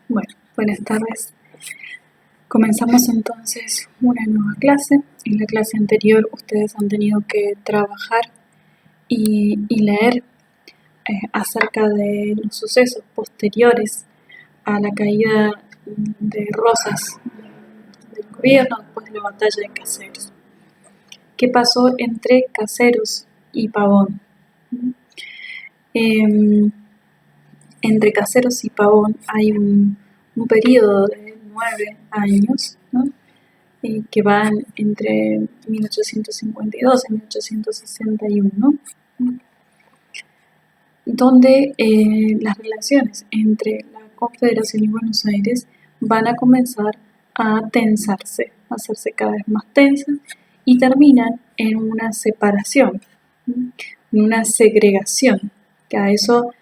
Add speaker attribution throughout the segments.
Speaker 1: Bueno, buenas tardes. Comenzamos entonces una nueva clase. En la clase anterior ustedes han tenido que trabajar y leer acerca de los sucesos posteriores a la caída de Rosas del gobierno después de la batalla de Caseros. ¿Qué pasó entre Caseros y Pavón? Entre Caseros y Pavón hay un periodo de 9 años, ¿no? Que van entre 1852 y 1861, donde las relaciones entre la Confederación y Buenos Aires van a comenzar a tensarse, a hacerse cada vez más tensas y terminan en una separación, en una segregación, que a eso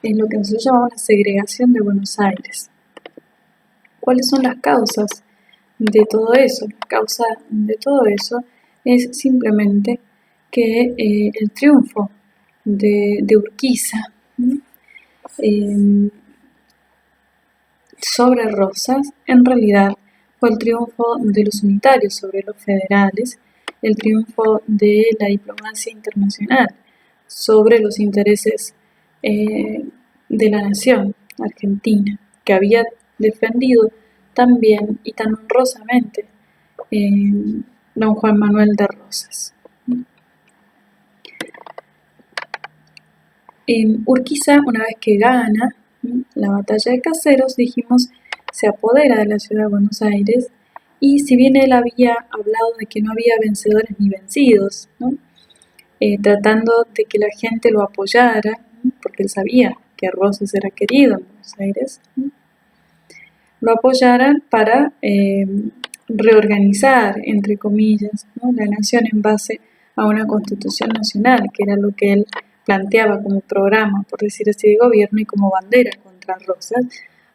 Speaker 1: es lo que nosotros llamamos la segregación de Buenos Aires. ¿Cuáles son las causas de todo eso? La causa de todo eso es simplemente que el triunfo de Urquiza sobre Rosas en realidad fue el triunfo de los unitarios sobre los federales, el triunfo de la diplomacia internacional sobre los intereses de la nación argentina, que había defendido tan bien y tan honrosamente don Juan Manuel de Rosas. Urquiza, una vez que gana la batalla de Caseros, dijimos, se apodera de la ciudad de Buenos Aires, y si bien él había hablado de que no había vencedores ni vencidos, ¿no? Tratando de que la gente lo apoyara, ¿no? Porque él sabía que Rosas era querido en Buenos Aires, ¿no? Lo apoyaran para reorganizar, entre comillas, ¿no? La nación en base a una constitución nacional, que era lo que él planteaba como programa, por decir así, de gobierno y como bandera contra Rosas,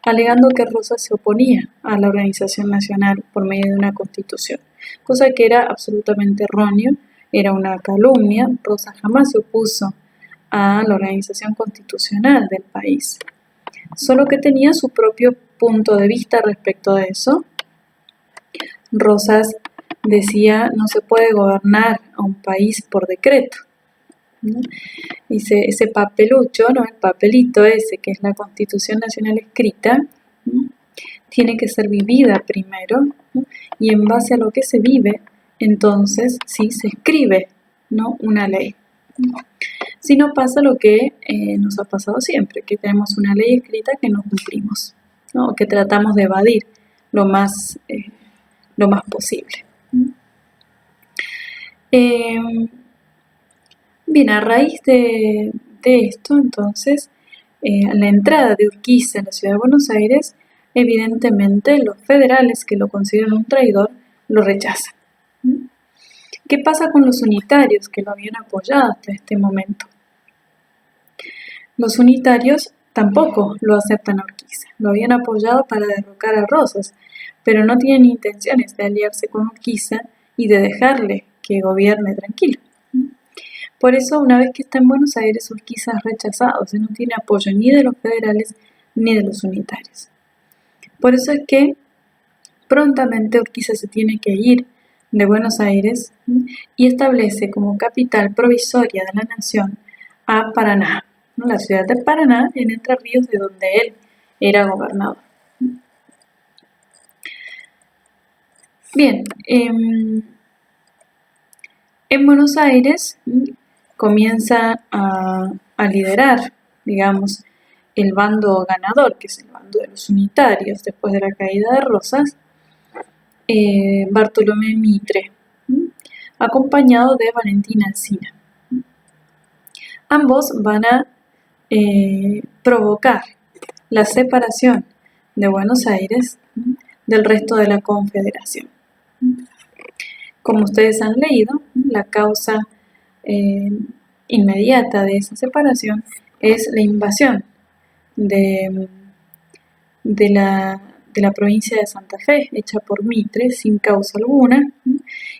Speaker 1: alegando que Rosas se oponía a la organización nacional por medio de una constitución, cosa que era absolutamente erróneo, era una calumnia. Rosas jamás se opuso a la organización constitucional del país, solo que tenía su propio punto de vista respecto de eso. Rosas decía, no se puede gobernar a un país por decreto, ¿no? Dice, ese papelucho, ¿no? El papelito ese que es la Constitución Nacional escrita, ¿no? Tiene que ser vivida primero, ¿no? Y en base a lo que se vive, entonces sí se escribe, ¿no? Una ley. Si no pasa lo que nos ha pasado siempre, que tenemos una ley escrita que no cumplimos, ¿no? Que tratamos de evadir lo más posible. Bien, a raíz de esto, entonces, a la entrada de Urquiza en la ciudad de Buenos Aires, evidentemente los federales que lo consideran un traidor lo rechazan. ¿Qué pasa con los unitarios que lo habían apoyado hasta este momento? Los unitarios tampoco lo aceptan a Urquiza, lo habían apoyado para derrocar a Rosas, pero no tienen intenciones de aliarse con Urquiza y de dejarle que gobierne tranquilo. Por eso, una vez que está en Buenos Aires, Urquiza es rechazado, o sea, no tiene apoyo ni de los federales ni de los unitarios. Por eso es que prontamente Urquiza se tiene que ir de Buenos Aires y establece como capital provisoria de la nación a Paraná, ¿no? La ciudad de Paraná, en Entre Ríos, de donde él era gobernador. Bien, en Buenos Aires comienza a liderar, digamos, el bando ganador, que es el bando de los unitarios después de la caída de Rosas, Bartolomé Mitre, acompañado de Valentín Alsina. Ambos van a provocar la separación de Buenos Aires del resto de la Confederación. Como ustedes han leído, la causa inmediata de esa separación es la invasión de la provincia de Santa Fe, hecha por Mitre sin causa alguna,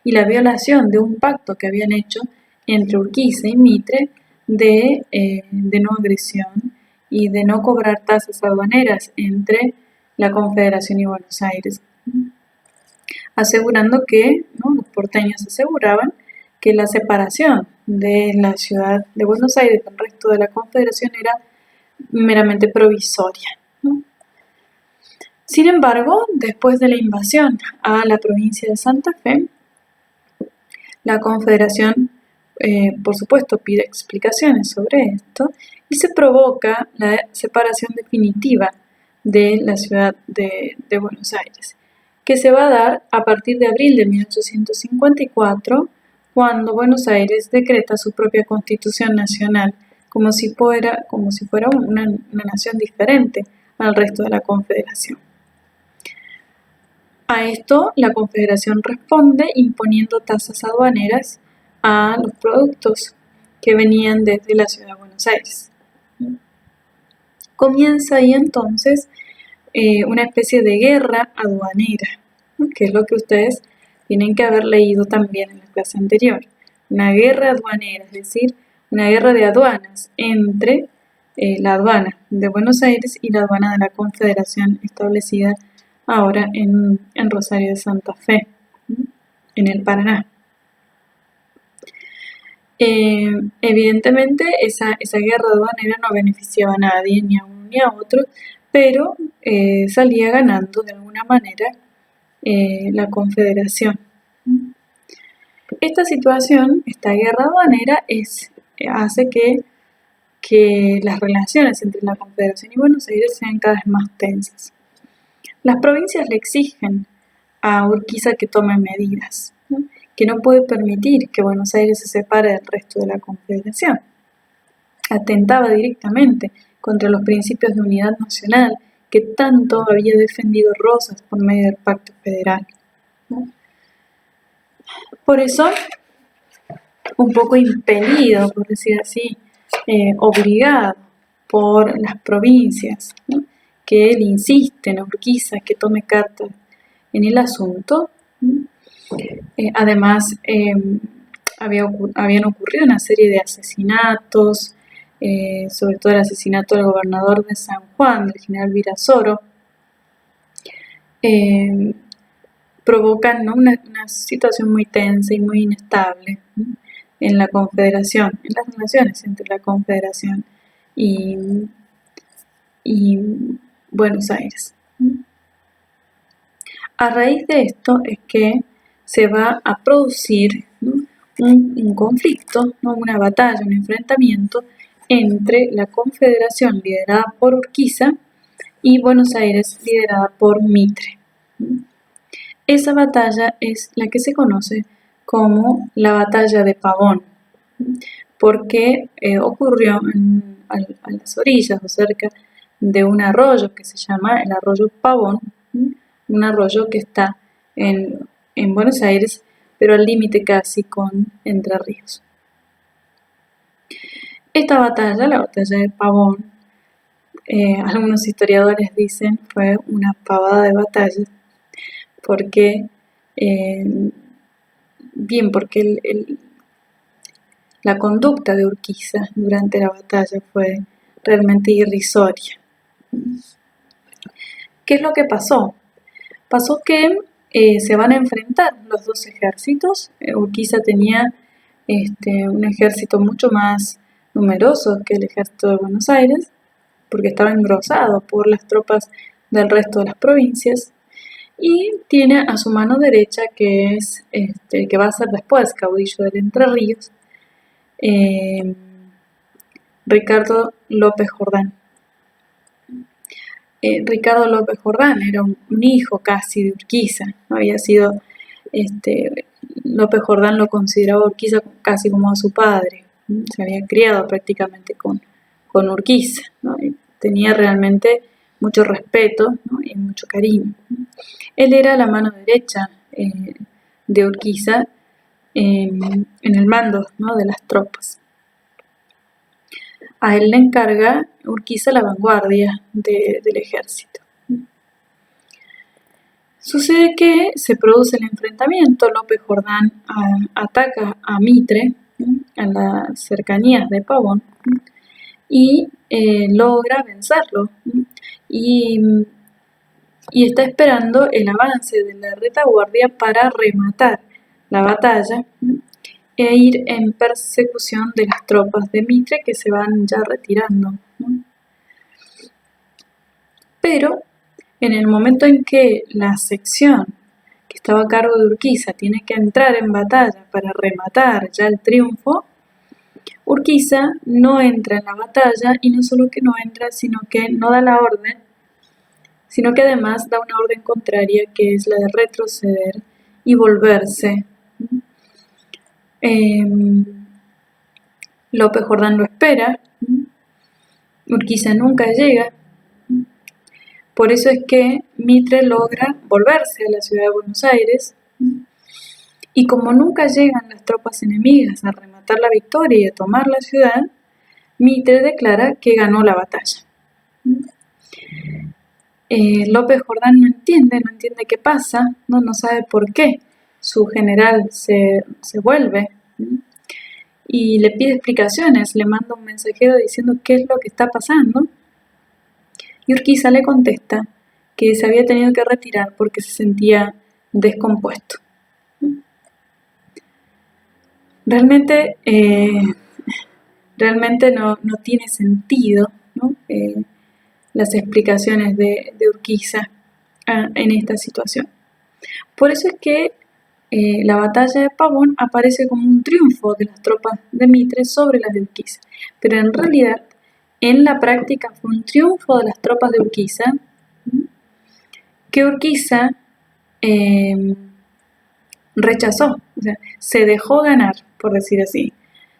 Speaker 1: y la violación de un pacto que habían hecho entre Urquiza y Mitre de no agresión y de no cobrar tasas aduaneras entre la Confederación y Buenos Aires, asegurando que, ¿no?, los porteños aseguraban que la separación de la ciudad de Buenos Aires del resto de la Confederación era meramente provisoria, ¿no? Sin embargo, después de la invasión a la provincia de Santa Fe, la Confederación, por supuesto, pide explicaciones sobre esto y se provoca la separación definitiva de la ciudad de Buenos Aires, que se va a dar a partir de abril de 1854, cuando Buenos Aires decreta su propia constitución nacional, como si fuera una nación diferente al resto de la Confederación. A esto, la Confederación responde imponiendo tasas aduaneras a los productos que venían desde la ciudad de Buenos Aires. Comienza ahí entonces una especie de guerra aduanera, ¿no?, que es lo que ustedes tienen que haber leído también en la clase anterior. Una guerra aduanera, es decir, una guerra de aduanas entre la aduana de Buenos Aires y la aduana de la Confederación establecida ahora en Rosario de Santa Fe, en el Paraná. Evidentemente esa guerra aduanera no beneficiaba a nadie, ni a uno ni a otro, pero salía ganando de alguna manera la Confederación. Esta situación, esta guerra aduanera, hace que las relaciones entre la Confederación y Buenos Aires sean cada vez más tensas. Las provincias le exigen a Urquiza que tome medidas, ¿no?, que no puede permitir que Buenos Aires se separe del resto de la Confederación. Atentaba directamente contra los principios de unidad nacional que tanto había defendido Rosas por medio del Pacto Federal, ¿no? Por eso, un poco impelido, por decir así, obligado por las provincias, ¿no?, que él insiste en Urquiza que tome cartas en el asunto. Además, habían ocurrido una serie de asesinatos, sobre todo el asesinato del gobernador de San Juan, del general Virasoro, provocan, ¿no?, una situación muy tensa y muy inestable, ¿no?, en la Confederación, en las relaciones entre la Confederación y Buenos Aires. A raíz de esto es que se va a producir, ¿no?, un conflicto, ¿no?, una batalla, un enfrentamiento entre la Confederación liderada por Urquiza y Buenos Aires liderada por Mitre. Esa batalla es la que se conoce como la batalla de Pavón, porque ocurrió a las orillas o cerca de un arroyo que se llama el arroyo Pavón, un arroyo que está en Buenos Aires, pero al límite casi con Entre Ríos. Esta batalla, la batalla de Pavón, algunos historiadores dicen fue una pavada de batalla, porque la conducta de Urquiza durante la batalla fue realmente irrisoria. ¿Qué es lo que pasó? Pasó que se van a enfrentar los dos ejércitos. Urquiza tenía un ejército mucho más numeroso que el ejército de Buenos Aires, porque estaba engrosado por las tropas del resto de las provincias, y tiene a su mano derecha, que es el que va a ser después caudillo del Entre Ríos, Ricardo López Jordán. Ricardo López Jordán era un hijo casi de Urquiza, ¿no? Había sido, López Jordán lo consideraba Urquiza casi como a su padre, ¿no? Se había criado prácticamente con Urquiza, ¿no? Y tenía realmente mucho respeto, ¿no?, y mucho cariño. Él era la mano derecha de Urquiza en el mando, ¿no?, de las tropas. A él le encarga Urquiza la vanguardia del ejército. Sucede que se produce el enfrentamiento. López Jordán ataca a Mitre, ¿no?, en las cercanías de Pavón, y logra vencerlo, ¿no?, y y está esperando el avance de la retaguardia para rematar la batalla e ir en persecución de las tropas de Mitre que se van ya retirando, ¿no? Pero en el momento en que la sección que estaba a cargo de Urquiza tiene que entrar en batalla para rematar ya el triunfo, Urquiza no entra en la batalla y no solo que no entra, sino que no da la orden, sino que además da una orden contraria que es la de retroceder y volverse. López Jordán lo espera, Urquiza nunca llega, por eso es que Mitre logra volverse a la ciudad de Buenos Aires y como nunca llegan las tropas enemigas a rematar la victoria y a tomar la ciudad, Mitre declara que ganó la batalla. López Jordán no entiende qué pasa, no sabe por qué su general se vuelve y le pide explicaciones, le manda un mensajero diciendo qué es lo que está pasando y Urquiza le contesta que se había tenido que retirar porque se sentía descompuesto. Realmente no tiene sentido, ¿no? Las explicaciones de Urquiza en esta situación. Por eso es que la batalla de Pavón aparece como un triunfo de las tropas de Mitre sobre las de Urquiza, pero en realidad en la práctica fue un triunfo de las tropas de Urquiza que Urquiza rechazó, o sea, se dejó ganar, por decir así.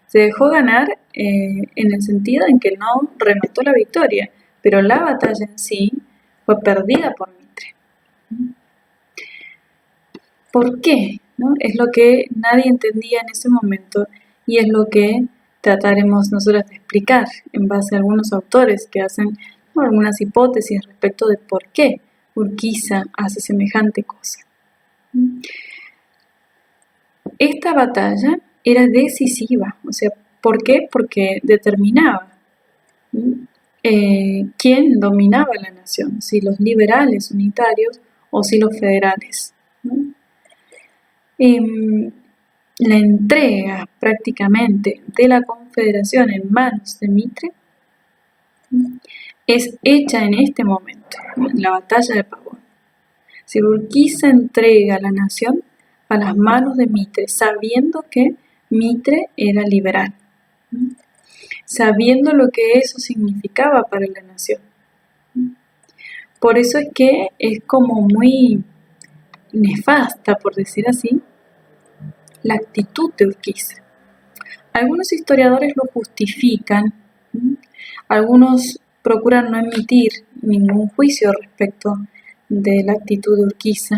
Speaker 1: Se dejó ganar en el sentido en que no remató la victoria, pero la batalla en sí fue perdida por Mitre. ¿Por qué? ¿No? Es lo que nadie entendía en ese momento y es lo que trataremos nosotros de explicar en base a algunos autores que hacen algunas hipótesis respecto de por qué Urquiza hace semejante cosa. Esta batalla era decisiva, o sea, ¿por qué? Porque determinaba quién dominaba la nación, si los liberales unitarios o si los federales. La entrega prácticamente de la Confederación en manos de Mitre es hecha en este momento, en la batalla de Pavón. Si Urquiza entrega la nación a las manos de Mitre, sabiendo que Mitre era liberal, sabiendo lo que eso significaba para la nación. Por eso es que es como muy nefasta, por decir así, la actitud de Urquiza. Algunos historiadores lo justifican, algunos procuran no emitir ningún juicio respecto de la actitud de Urquiza.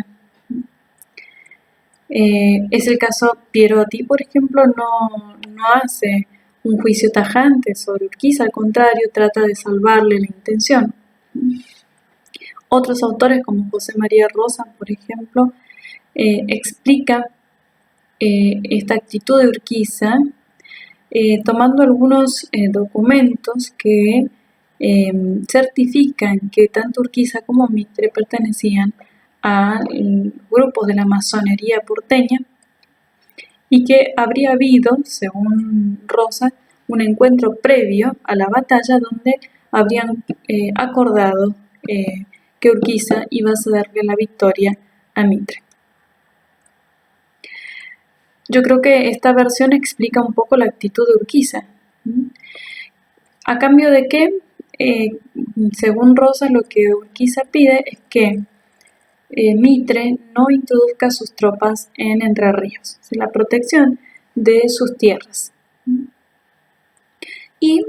Speaker 1: Es el caso Pierotti, por ejemplo, no hace un juicio tajante sobre Urquiza, al contrario, trata de salvarle la intención. Otros autores, como José María Rosa, por ejemplo, explica esta actitud de Urquiza tomando algunos documentos que certifican que tanto Urquiza como Mitre pertenecían a grupos de la masonería porteña y que habría habido, según Rosa, un encuentro previo a la batalla donde habrían acordado que Urquiza iba a cederle la victoria a Mitre. Yo creo que esta versión explica un poco la actitud de Urquiza. ¿A cambio de qué? Según Rosa, lo que Urquiza pide es que Mitre no introduzca sus tropas en Entre Ríos, la protección de sus tierras. Y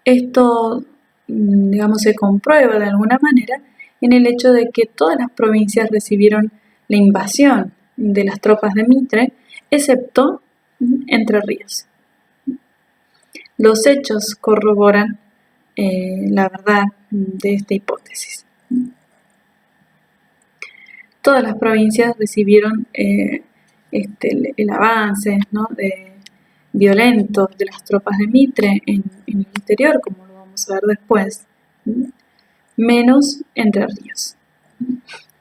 Speaker 1: esto, digamos, se comprueba de alguna manera en el hecho de que todas las provincias recibieron la invasión de las tropas de Mitre, excepto Entre Ríos. Los hechos corroboran la verdad de esta hipótesis. Todas las provincias recibieron el avance, ¿no?, violento de las tropas de Mitre en el interior, como lo vamos a ver después. menos Entre Ríos.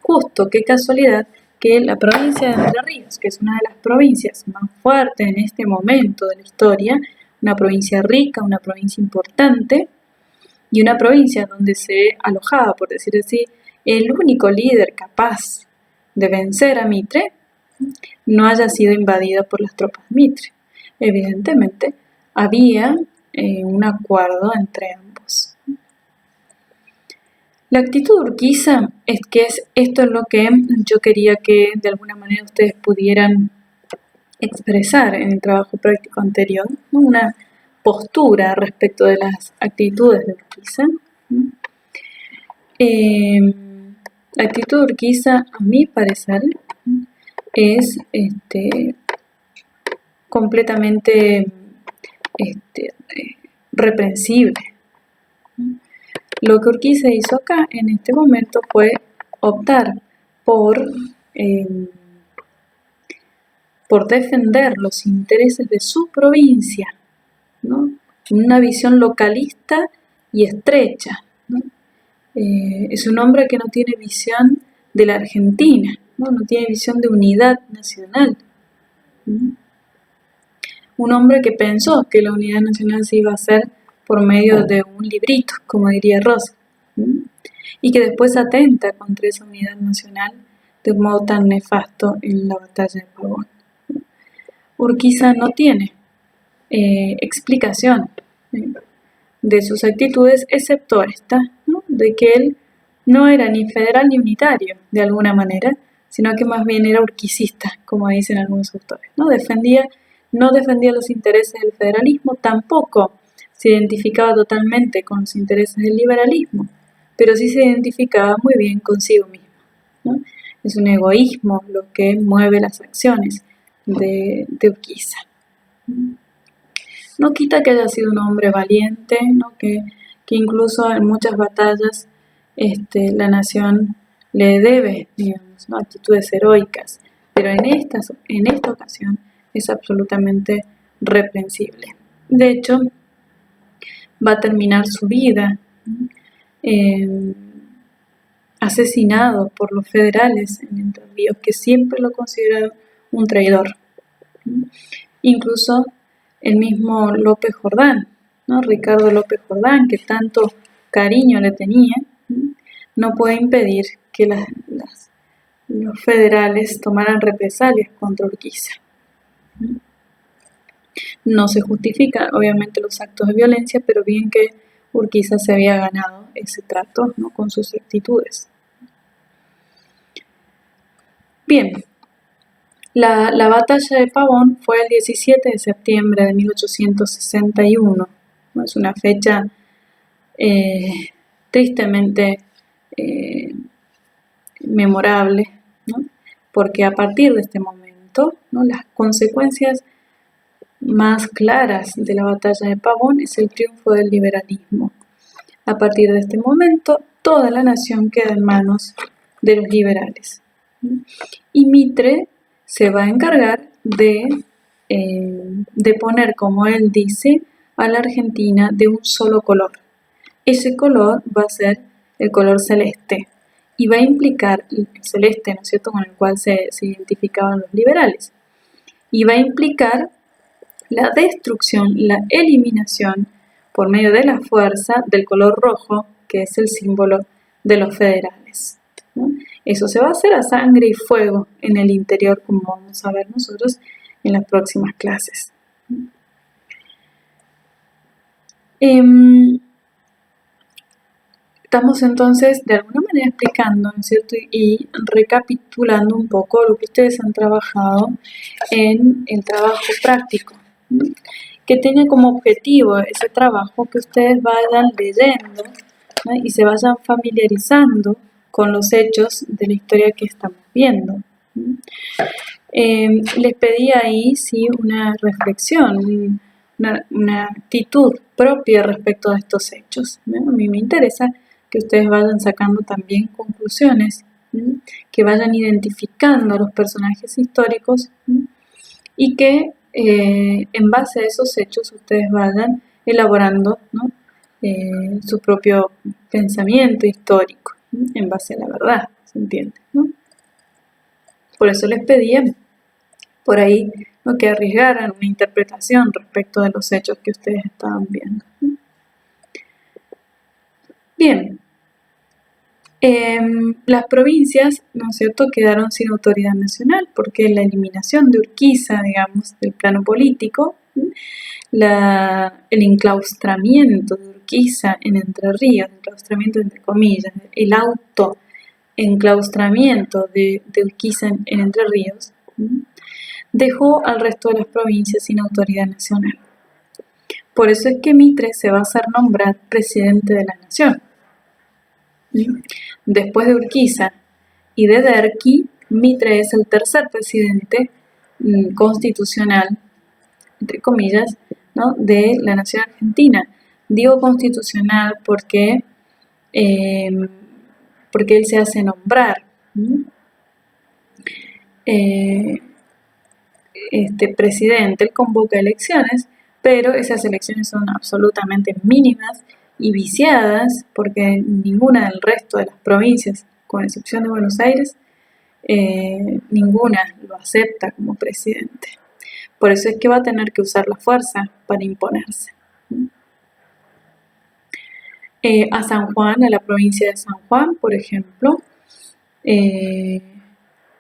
Speaker 1: Justo, qué casualidad que la provincia de Entre Ríos, que es una de las provincias más fuertes en este momento de la historia, una provincia rica, una provincia importante y una provincia donde se alojaba, por decir así, el único líder capaz de vencer a Mitre, no haya sido invadida por las tropas de Mitre. Evidentemente, había un acuerdo entre ambos. La actitud de Urquiza es que esto es lo que yo quería que de alguna manera ustedes pudieran expresar en el trabajo práctico anterior, ¿no? Una postura respecto de las actitudes de Urquiza. La actitud de Urquiza, a mi parecer, es completamente reprensible. Lo que Urquiza hizo acá en este momento fue optar por defender los intereses de su provincia, ¿no? Una visión localista y estrecha, ¿no? Es un hombre que no tiene visión de la Argentina, ¿no? No tiene visión de unidad nacional. Un hombre que pensó que la unidad nacional se iba a hacer por medio de un librito, como diría Rosa, y que después atenta contra esa unidad nacional de un modo tan nefasto en la batalla de Pavón. Urquiza no tiene explicación de sus actitudes, excepto esta, ¿no? De que él no era ni federal ni unitario, de alguna manera, sino que más bien era urquicista, como dicen algunos autores, ¿no? No defendía los intereses del federalismo, tampoco se identificaba totalmente con los intereses del liberalismo, pero sí se identificaba muy bien consigo mismo, ¿no? Es un egoísmo lo que mueve las acciones de Urquiza. No quita que haya sido un hombre valiente, ¿no? que incluso en muchas batallas la nación le debe, digamos, ¿no? actitudes heroicas, pero en esta ocasión es absolutamente reprensible. De hecho, va a terminar su vida asesinado por los federales en Entre Ríos, que siempre lo consideraron un traidor. Incluso el mismo López Jordán, ¿no? Ricardo López Jordán, que tanto cariño le tenía, no puede impedir que los federales tomaran represalias contra Urquiza. No se justifican, obviamente, los actos de violencia, pero bien que Urquiza se había ganado ese trato, ¿no? con sus actitudes. Bien, la batalla de Pavón fue el 17 de septiembre de 1861. ¿No? Es una fecha tristemente memorable, ¿no? Porque a partir de este momento, ¿no? las consecuencias más claras de la batalla de Pavón es el triunfo del liberalismo. A partir de este momento, toda la nación queda en manos de los liberales. Y Mitre se va a encargar de poner, como él dice, a la Argentina de un solo color. Ese color va a ser el color celeste y va a implicar el celeste, ¿no es cierto?, con el cual se identificaban los liberales, y va a implicar la destrucción, la eliminación por medio de la fuerza del color rojo, que es el símbolo de los federales, ¿no? Eso se va a hacer a sangre y fuego en el interior, como vamos a ver nosotros en las próximas clases. Estamos entonces de alguna manera explicando, ¿no es cierto?, y recapitulando un poco lo que ustedes han trabajado en el trabajo práctico, ¿no? Que tenga como objetivo ese trabajo que ustedes vayan leyendo, ¿no? y se vayan familiarizando con los hechos de la historia que estamos viendo. Les pedí ahí sí una reflexión, una actitud propia respecto a estos hechos, ¿no? A mí me interesa que ustedes vayan sacando también conclusiones, ¿no? Que vayan identificando a los personajes históricos, ¿no? Y que en base a esos hechos ustedes vayan elaborando, ¿no? su propio pensamiento histórico, en base a la verdad, ¿se entiende? ¿No? Por eso les pedían por ahí que arriesgaran una interpretación respecto de los hechos que ustedes estaban viendo. Bien, las provincias, ¿no es cierto?, quedaron sin autoridad nacional porque la eliminación de Urquiza, digamos, del plano político, el enclaustramiento de Urquiza en Entre Ríos, enclaustramiento entre comillas, el autoenclaustramiento de Urquiza en Entre Ríos, dejó al resto de las provincias sin autoridad nacional. Por eso es que Mitre se va a hacer nombrar presidente de la nación. Después de Urquiza y de Derqui, Mitre es el tercer presidente constitucional, entre comillas, ¿no?, de la nación argentina. Digo constitucional porque él se hace nombrar presidente, él convoca elecciones, pero esas elecciones son absolutamente mínimas y viciadas porque ninguna del resto de las provincias, con excepción de Buenos Aires, ninguna lo acepta como presidente. Por eso es que va a tener que usar la fuerza para imponerse. A San Juan, a la provincia de San Juan, por ejemplo,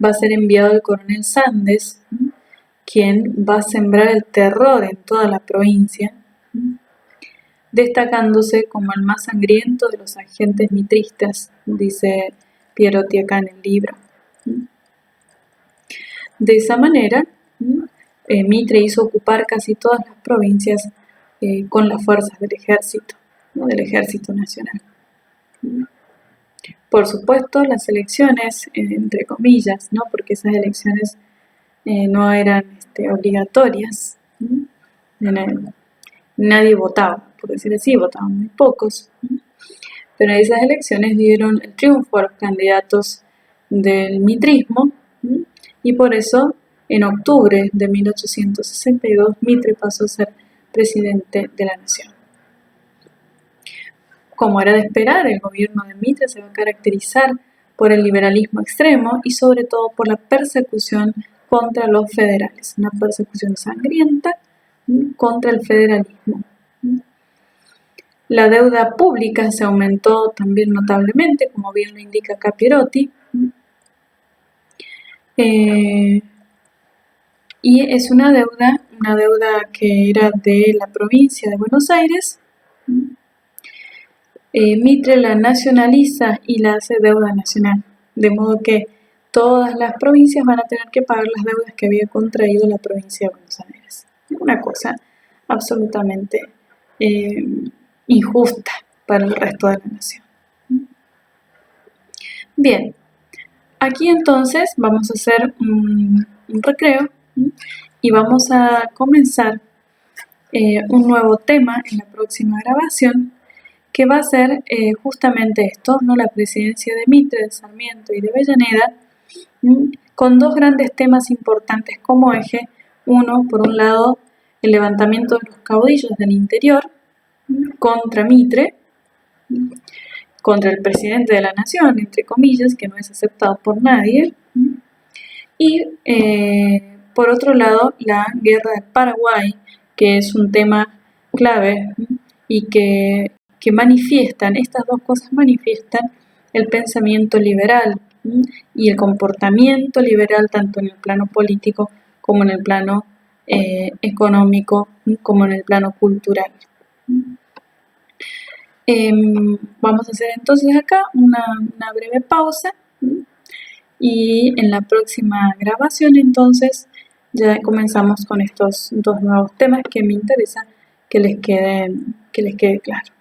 Speaker 1: va a ser enviado el coronel Sandes, quien va a sembrar el terror en toda la provincia, destacándose como el más sangriento de los agentes mitristas, dice Pierotti acá en el libro. De esa manera, Mitre hizo ocupar casi todas las provincias con las fuerzas del ejército, ¿no?, del ejército nacional. Por supuesto, las elecciones, entre comillas, ¿no?, porque esas elecciones no eran obligatorias, nadie votaba, por decir así, votaban muy pocos, pero esas elecciones dieron el triunfo a los candidatos del mitrismo, y por eso en octubre de 1862 Mitre pasó a ser presidente de la nación. Como era de esperar, el gobierno de Mitre se va a caracterizar por el liberalismo extremo y sobre todo por la persecución contra los federales, una persecución sangrienta contra el federalismo. La deuda pública se aumentó también notablemente, como bien lo indica acá Pierotti, y es una deuda que era de la provincia de Buenos Aires. Mitre la nacionaliza y la hace deuda nacional, de modo que todas las provincias van a tener que pagar las deudas que había contraído la provincia de Buenos Aires. Una cosa absolutamente injusta para el resto de la nación. Bien, aquí entonces vamos a hacer un recreo y vamos a comenzar un nuevo tema en la próxima grabación, que va a ser justamente esto, ¿no?, la presidencia de Mitre, de Sarmiento y de Avellaneda, con dos grandes temas importantes como eje. Uno, por un lado, el levantamiento de los caudillos del interior contra Mitre, contra el presidente de la nación, entre comillas, que no es aceptado por nadie, y por otro lado, la guerra del Paraguay, que es un tema clave y que manifiestan, estas dos cosas manifiestan el pensamiento liberal y el comportamiento liberal tanto en el plano político como en el plano económico, como en el plano cultural. Vamos a hacer entonces acá una breve pausa y en la próxima grabación entonces ya comenzamos con estos dos nuevos temas que me interesa que les quede claro.